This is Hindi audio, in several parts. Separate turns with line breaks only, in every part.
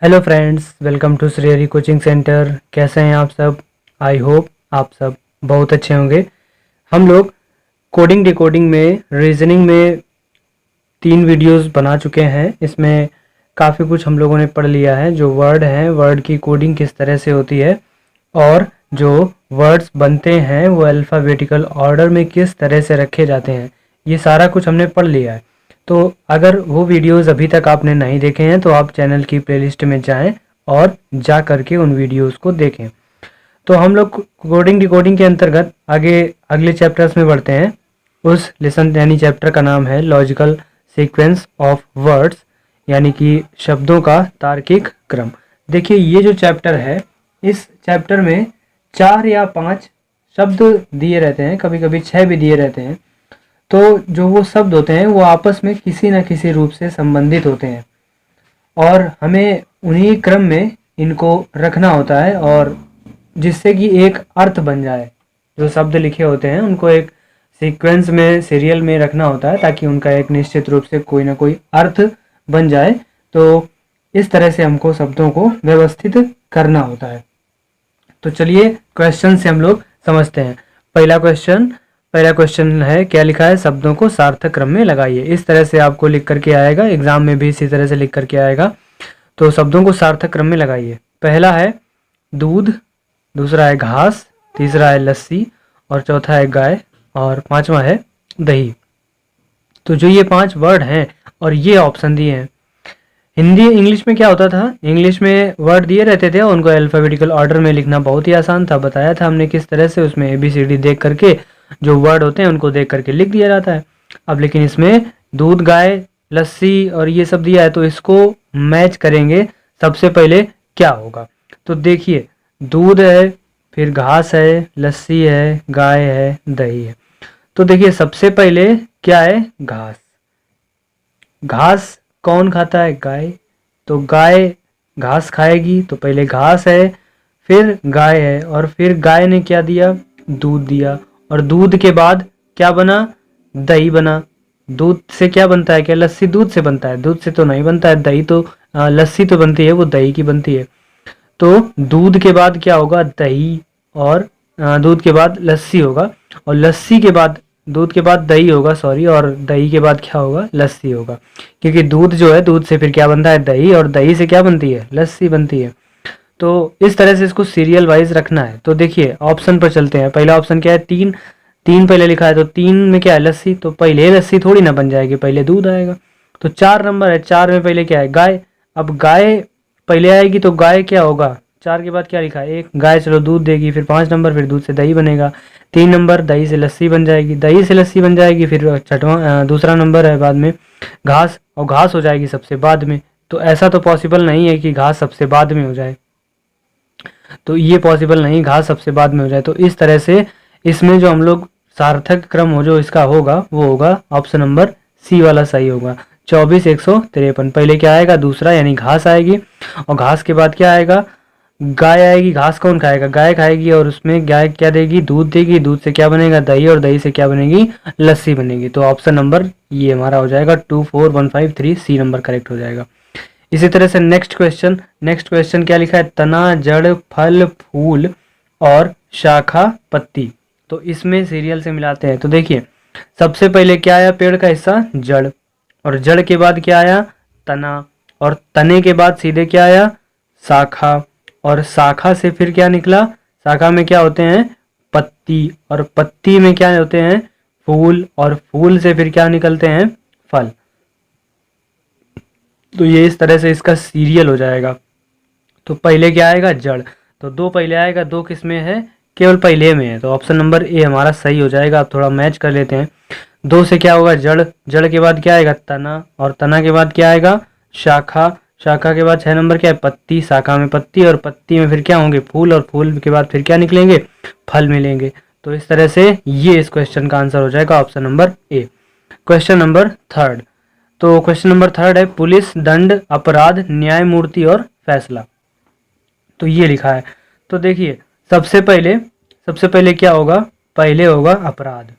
Hello friends, welcome to Shri Hari coaching centre. कैसे हैं आप सब? आई होप आप सब बहुत अच्छे होंगे। हम लोग कोडिंग डिकोडिंग में, रीजनिंग में 3 वीडियोस बना चुके हैं। इसमें काफ़ी कुछ हम लोगों ने पढ़ लिया है। जो वर्ड हैं, वर्ड की कोडिंग किस तरह से होती है और जो वर्ड्स बनते हैं वो अल्फ़ाबेटिकल ऑर्डर में किस तरह से रखे जाते हैं, ये सारा कुछ हमने पढ़ लिया है। तो अगर वो वीडियोस अभी तक आपने नहीं देखे हैं तो आप चैनल की प्लेलिस्ट में जाएं और जा करके उन वीडियोस को देखें। तो हम लोग कोडिंग डिकोडिंग के अंतर्गत आगे अगले चैप्टर्स में बढ़ते हैं। उस लेसन यानी चैप्टर का नाम है लॉजिकल सीक्वेंस ऑफ वर्ड्स, यानी कि शब्दों का तार्किक क्रम। देखिए, ये जो चैप्टर है, इस चैप्टर में 4 या 5 शब्द दिए रहते हैं, कभी कभी 6 भी दिए रहते हैं। तो जो वो शब्द होते हैं वो आपस में किसी न किसी रूप से संबंधित होते हैं और हमें उन्हीं क्रम में इनको रखना होता है, और जिससे कि एक अर्थ बन जाए। जो शब्द लिखे होते हैं उनको एक सीक्वेंस में, सीरियल में रखना होता है ताकि उनका एक निश्चित रूप से कोई ना कोई अर्थ बन जाए। तो इस तरह से हमको शब्दों को व्यवस्थित करना होता है। तो चलिए क्वेश्चन से हम लोग समझते हैं। पहला क्वेश्चन है, क्या लिखा है? शब्दों को सार्थक क्रम में लगाइए। इस तरह से आपको लिख करके आएगा, एग्जाम में भी इसी तरह से लिख करके आएगा। तो शब्दों को सार्थक क्रम में लगाइए। पहला है दूध, दूसरा है घास, तीसरा है लस्सी और चौथा है गाय और पांचवा है दही। तो जो ये 5 वर्ड हैं और ये ऑप्शन दिए हैं, हिंदी इंग्लिश में क्या होता था, इंग्लिश में वर्ड दिए रहते थे, उनको अल्फ़ाबेटिकल ऑर्डर में लिखना बहुत ही आसान था। बताया था हमने किस तरह से उसमें ABCD देख करके जो वर्ड होते हैं उनको देख करके लिख दिया जाता है। अब लेकिन इसमें दूध, गाय, लस्सी और ये सब दिया है, तो इसको मैच करेंगे। सबसे पहले क्या होगा? तो देखिए, दूध है, फिर घास है, लस्सी है, गाय है, दही है। तो देखिए, सबसे पहले क्या है? घास। घास कौन खाता है? गाय। तो गाय घास खाएगी, तो पहले घास है, फिर गाय है, और फिर गाय ने क्या दिया? दूध दिया। और दूध के बाद क्या बना? दही बना। दूध से क्या बनता है? क्या लस्सी दूध से बनता है? दूध से तो नहीं बनता है। दही तो लस्सी तो बनती है, वो दही की बनती है। तो दूध के बाद क्या होगा? दही। और दूध के बाद लस्सी होगा, और लस्सी के बाद दूध के बाद दही होगा, सॉरी, और दही के बाद क्या होगा? लस्सी होगा। क्योंकि दूध जो है, दूध से फिर क्या बनता है? दही, और दही से क्या बनती है? लस्सी बनती है। तो इस तरह से इसको सीरियल वाइज रखना है। तो देखिए, ऑप्शन पर चलते हैं। पहला ऑप्शन क्या है? 3। 3 पहले लिखा है, तो 3 में क्या है? लस्सी। तो पहले लस्सी थोड़ी ना बन जाएगी, पहले दूध आएगा। तो 4 नंबर है, 4 में पहले क्या है? गाय। अब गाय पहले आएगी, तो गाय क्या होगा? 4 के बाद क्या लिखा है? 1। गाय चलो दूध देगी, फिर 5 नंबर, फिर दूध से दही बनेगा। 3 नंबर, दही से लस्सी बन जाएगी, दही से लस्सी बन जाएगी। फिर छठवां दूसरा नंबर है बाद में घास, और घास हो जाएगी सबसे बाद में। तो ऐसा तो पॉसिबल नहीं है कि घास सबसे बाद में हो जाए, तो ये पॉसिबल नहीं, घास सबसे बाद में हो जाए। तो इस तरह से इसमें जो हम लोग सार्थक क्रम हो जो इसका होगा वो होगा ऑप्शन नंबर सी वाला सही होगा। 24 153 पहले क्या आएगा? दूसरा, यानी घास आएगी, और घास के बाद क्या आएगा? गाय आएगी। घास कौन खाएगा? गाय खाएगी, और उसमें गाय क्या देगी? दूध देगी। दूध से क्या बनेगा? दही, और दही से क्या बनेगी? लस्सी बनेगी। तो ऑप्शन नंबर ये हमारा हो जाएगा 24153, सी नंबर करेक्ट हो जाएगा। इसी तरह से नेक्स्ट क्वेश्चन क्या लिखा है? तना, जड़, फल, फूल और शाखा, पत्ती। तो इसमें सीरियल से मिलाते हैं। तो देखिए, सबसे पहले क्या आया? पेड़ का हिस्सा जड़, और जड़ के बाद क्या आया? तना, और तने के बाद सीधे क्या आया? शाखा, और शाखा से फिर क्या निकला? शाखा में क्या होते हैं? पत्ती, और पत्ती में क्या होते हैं? फूल, और फूल से फिर क्या निकलते हैं? फल। तो ये इस तरह से इसका सीरियल हो जाएगा। तो पहले क्या आएगा? जड़। तो 2 पहले आएगा, 2 किस में है? केवल पहले में है। तो ऑप्शन नंबर ए हमारा सही हो जाएगा। अब थोड़ा मैच कर लेते हैं। 2 से क्या होगा? जड़। जड़ के बाद क्या आएगा? तना, और तना के बाद क्या आएगा? शाखा। शाखा के बाद 6 नंबर क्या है? पत्ती। शाखा में पत्ती, और पत्ती में फिर क्या होंगे? फूल, और फूल के बाद फिर क्या निकलेंगे? फल मिलेंगे। तो इस तरह से ये इस क्वेश्चन का आंसर हो जाएगा option number A. Question number 3। तो क्वेश्चन नंबर 3 है पुलिस, दंड, अपराध, न्यायमूर्ति और फैसला। तो ये लिखा है। तो देखिए, सबसे पहले क्या होगा? पहले होगा अपराध।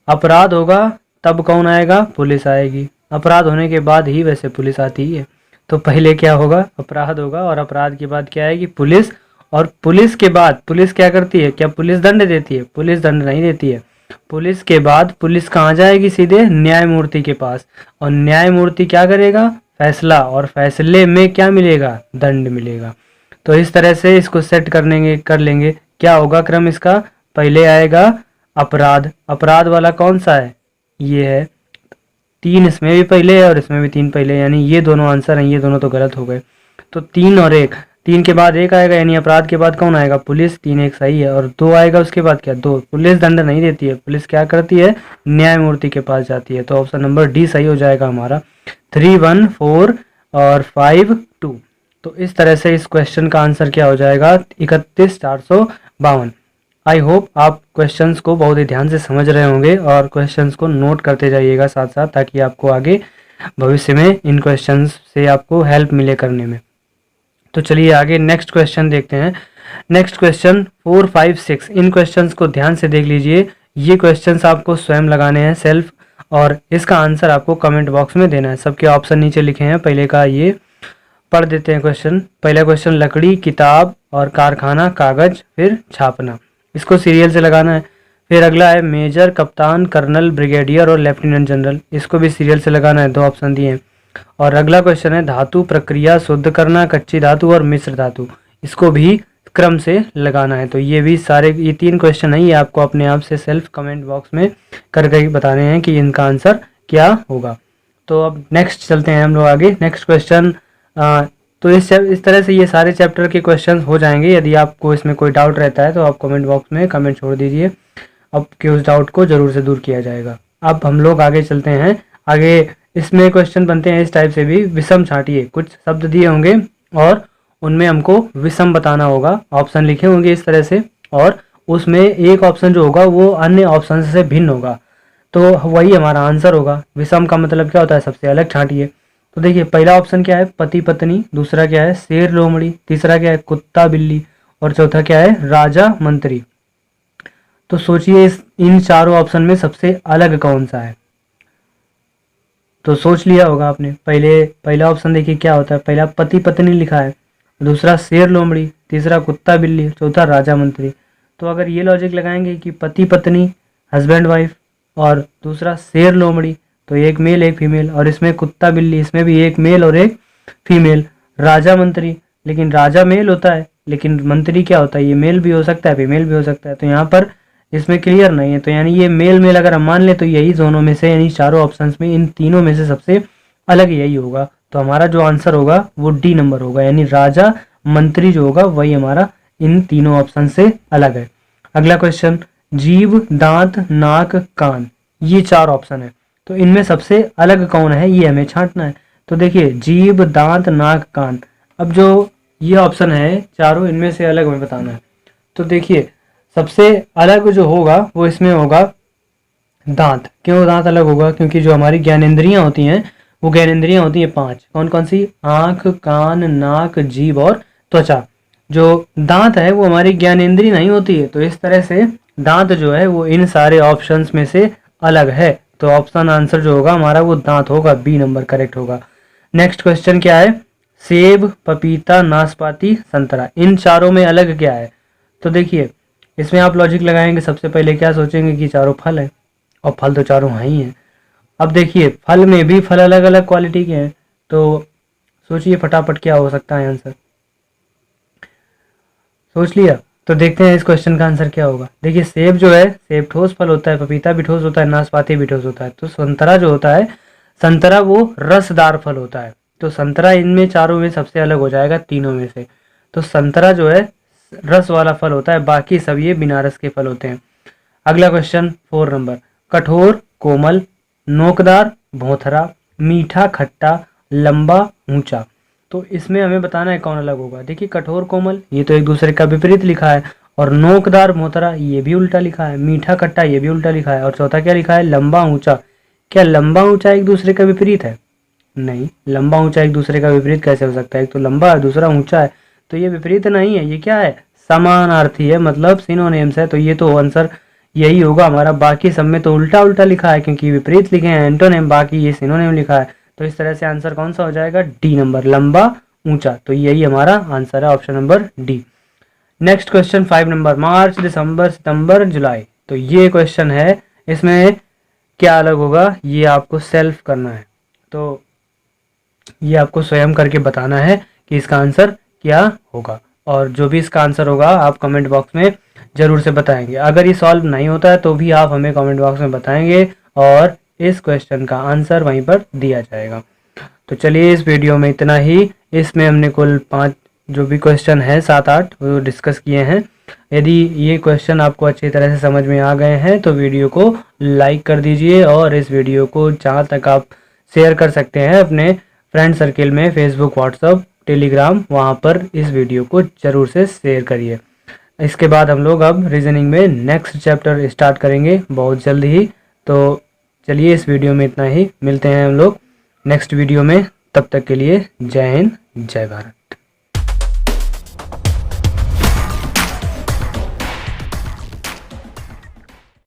अपराध होगा तब कौन आएगा? पुलिस आएगी। अपराध होने के बाद ही वैसे पुलिस आती है। तो पहले क्या होगा, अपराध होगा, और अपराध के बाद क्या आएगी, पुलिस, और पुलिस के बाद पुलिस क्या करती है, क्या पुलिस दंड देती है, पुलिस दंड नहीं देती है। पुलिस के बाद पुलिस कहाँ जाएगी, सीधे न्यायमूर्ति के पास, और न्यायमूर्ति क्या करेगा, फैसला, और फैसले में क्या मिलेगा, दंड मिलेगा। तो इस तरह से इसको सेट कर लेंगे। क्या होगा क्रम इसका, पहले आएगा अपराध, अपराध वाला कौन सा है, ये है, 3 इसमें भी पहले है और इसमें भी 3 पहले, यानी ये दोनों आंसर हैं, ये दोनों तो गलत हो गए। तो 3 और 1, 3 के बाद 1 आएगा, यानी अपराध के बाद कौन आएगा, पुलिस, 3 1 सही है, और 2 आएगा उसके बाद क्या, 2, पुलिस दंड नहीं देती है, पुलिस क्या करती है, न्यायमूर्ति के पास जाती है। तो ऑप्शन नंबर डी सही हो जाएगा हमारा, 3 1 4 और 5 2। तो इस तरह से इस क्वेश्चन का आंसर क्या हो जाएगा, 31,452। आई होप आप क्वेश्चंस को बहुत ही ध्यान से समझ रहे होंगे और क्वेश्चंस को नोट करते जाइएगा साथ साथ, ताकि आपको आगे भविष्य में इन क्वेश्चंस से आपको हेल्प मिले करने में। तो चलिए आगे नेक्स्ट क्वेश्चन देखते हैं। नेक्स्ट क्वेश्चन 4 5 6, इन क्वेश्चंस को ध्यान से देख लीजिए। ये क्वेश्चंस आपको स्वयं लगाने हैं सेल्फ, और इसका आंसर आपको कमेंट बॉक्स में देना है। सबके ऑप्शन नीचे लिखे हैं, पहले का ये पढ़ देते हैं क्वेश्चन। पहला क्वेश्चन, लकड़ी, किताब और कारखाना, कागज, फिर छापना, इसको सीरियल से लगाना है। फिर अगला है मेजर, कप्तान, कर्नल, ब्रिगेडियर और लेफ्टिनेंट जनरल, इसको भी सीरियल से लगाना है, 2 ऑप्शन दिए हैं। और अगला क्वेश्चन है धातु, प्रक्रिया, शुद्ध करना, कच्ची धातु और मिश्र धातु, इसको भी क्रम से लगाना है। तो ये भी सारे, ये 3 क्वेश्चन है, ये आपको अपने आप से सेल्फ कमेंट बॉक्स में करके बताने हैं कि इनका आंसर क्या होगा। तो अब नेक्स्ट चलते हैं हम लोग आगे। नेक्स्ट क्वेश्चन, तो इस तरह से ये सारे चैप्टर के क्वेश्चंस हो जाएंगे। यदि आपको इसमें कोई डाउट रहता है तो आप कमेंट बॉक्स में कमेंट छोड़ दीजिए, आपके उस डाउट को ज़रूर से दूर किया जाएगा। अब हम लोग आगे चलते हैं। आगे इसमें क्वेश्चन बनते हैं इस टाइप से भी, विषम छांटिए, कुछ शब्द दिए होंगे और उनमें हमको विषम बताना होगा, ऑप्शन लिखे होंगे इस तरह से, और उसमें एक ऑप्शन जो होगा वो अन्य ऑप्शन से भिन्न होगा, तो वही हमारा आंसर होगा। विषम का मतलब क्या होता है, सबसे अलग छांटिए। तो देखिए पहला ऑप्शन क्या है, पति पत्नी, दूसरा क्या है, शेर लोमड़ी, तीसरा क्या है, कुत्ता बिल्ली, और चौथा क्या है, राजा मंत्री। तो सोचिए इन चारों ऑप्शन में सबसे अलग कौन सा है। तो सोच लिया होगा आपने। पहला ऑप्शन देखिए क्या होता है, पहला पति पत्नी लिखा है, दूसरा शेर लोमड़ी, तीसरा कुत्ता बिल्ली, चौथा राजा मंत्री। तो अगर ये लॉजिक लगाएंगे कि पति पत्नी, हस्बैंड वाइफ, और दूसरा शेर लोमड़ी, तो एक मेल एक फीमेल, और इसमें कुत्ता बिल्ली, इसमें भी एक मेल और एक फीमेल। राजा मंत्री, लेकिन राजा मेल होता है, लेकिन मंत्री क्या होता है, ये मेल भी हो सकता है फीमेल भी हो सकता है, तो यहाँ पर इसमें क्लियर नहीं है। तो यानी ये मेल मेल अगर हम मान ले तो यही दोनों में से, यानी चारों ऑप्शंस में इन तीनों में से सबसे अलग यही होगा। तो हमारा जो आंसर होगा वो डी नंबर होगा, यानी राजा मंत्री जो होगा वही हमारा इन तीनों ऑप्शन से अलग है। अगला क्वेश्चन, जीभ, दांत, नाक, कान, ये 4 ऑप्शन है, तो इनमें सबसे अलग कौन है ये हमें छांटना है। तो देखिए जीभ, दांत, नाक, कान, अब जो ये ऑप्शन है चारों, इनमें से अलग हमें बताना है। तो देखिए सबसे अलग जो होगा वो इसमें होगा दांत। क्यों दांत अलग होगा, क्योंकि जो हमारी ज्ञानेंद्रियां होती हैं वो ज्ञानेंद्रियां होती हैं 5, कौन कौन सी, आँख, कान, नाक, जीभ और त्वचा। जो दांत है वो हमारी ज्ञानेंद्रिय नहीं होती है, तो इस तरह से दांत जो है वो इन सारे ऑप्शंस में से अलग है। तो ऑप्शन आंसर जो होगा हमारा वो दांत होगा, बी नंबर करेक्ट होगा। नेक्स्ट क्वेश्चन क्या है, सेब, पपीता, नाशपाती, संतरा, इन चारों में अलग क्या है। तो देखिए इसमें आप लॉजिक लगाएंगे, सबसे पहले क्या सोचेंगे कि चारों फल है, और फल तो चारों हैं ही हैं। अब देखिए फल में भी फल अलग अलग क्वालिटी के हैं, तो सोचिए फटाफट क्या हो सकता है आंसर, सोच लिया। तो देखते हैं इस क्वेश्चन का आंसर क्या होगा। देखिए सेब जो है, सेब ठोस फल होता है, पपीता भी ठोस होता है, नाशपाती भी ठोस होता है। तो संतरा जो होता है, संतरा वो रसदार फल होता है, तो संतरा इनमें चारों में सबसे अलग हो जाएगा तीनों में से। तो संतरा जो है रस वाला फल होता है, बाकी सब ये बिना रस के फल होते हैं। अगला क्वेश्चन 4 नंबर, कठोर, कोमल, नोकदार, भोथरा, मीठा, खट्टा, लंबा, ऊंचा। तो इसमें हमें बताना है कौन अलग होगा। देखिए कठोर कोमल ये तो एक दूसरे का विपरीत लिखा है, और नोकदार भोथरा ये भी उल्टा लिखा है, मीठा खट्टा ये भी उल्टा लिखा है, और चौथा क्या लिखा है, लंबा ऊंचा। क्या लंबा ऊंचा एक दूसरे का विपरीत है, नहीं, लंबा ऊंचा एक दूसरे का विपरीत कैसे हो सकता है, एक तो लंबा है दूसरा ऊंचा है, तो ये विपरीत नहीं है, ये क्या है, समानार्थी है, मतलब सिनोनिम्स है। तो ये तो आंसर यही होगा हमारा। बाकी सब में तो उल्टा उल्टा लिखा है, क्योंकि विपरीत लिखे हैं एंटोनिम, बाकी ये सिनोनिम लिखा है, तो इस तरह से आंसर कौन सा हो जाएगा, डी नंबर, लंबा ऊंचा। तो यही हमारा आंसर है, option number D. Next question 5 number, मार्च दिसंबर सितंबर जुलाई। तो ये क्वेश्चन है, इसमें क्या अलग होगा ये आपको सेल्फ करना है। तो ये आपको स्वयं करके बताना है कि इसका आंसर क्या होगा, और जो भी इसका आंसर होगा आप कमेंट बॉक्स में ज़रूर से बताएंगे। अगर ये सॉल्व नहीं होता है तो भी आप हमें कमेंट बॉक्स में बताएंगे और इस क्वेश्चन का आंसर वहीं पर दिया जाएगा। तो चलिए इस वीडियो में इतना ही। इसमें हमने कुल 5 जो भी क्वेश्चन है 7-8 वो डिस्कस किए हैं। यदि ये क्वेश्चन आपको अच्छी तरह से समझ में आ गए हैं तो वीडियो को लाइक कर दीजिए, और इस वीडियो को जहाँ तक आप शेयर कर सकते हैं अपने फ्रेंड सर्किल में, फेसबुक, व्हाट्सअप, टेलीग्राम, वहाँ पर इस वीडियो को ज़रूर से शेयर करिए। इसके बाद हम लोग अब रीजनिंग में नेक्स्ट चैप्टर स्टार्ट करेंगे बहुत जल्द ही। तो चलिए इस वीडियो में इतना ही, मिलते हैं हम लोग नेक्स्ट वीडियो में। तब तक के लिए जय हिंद, जय भारत।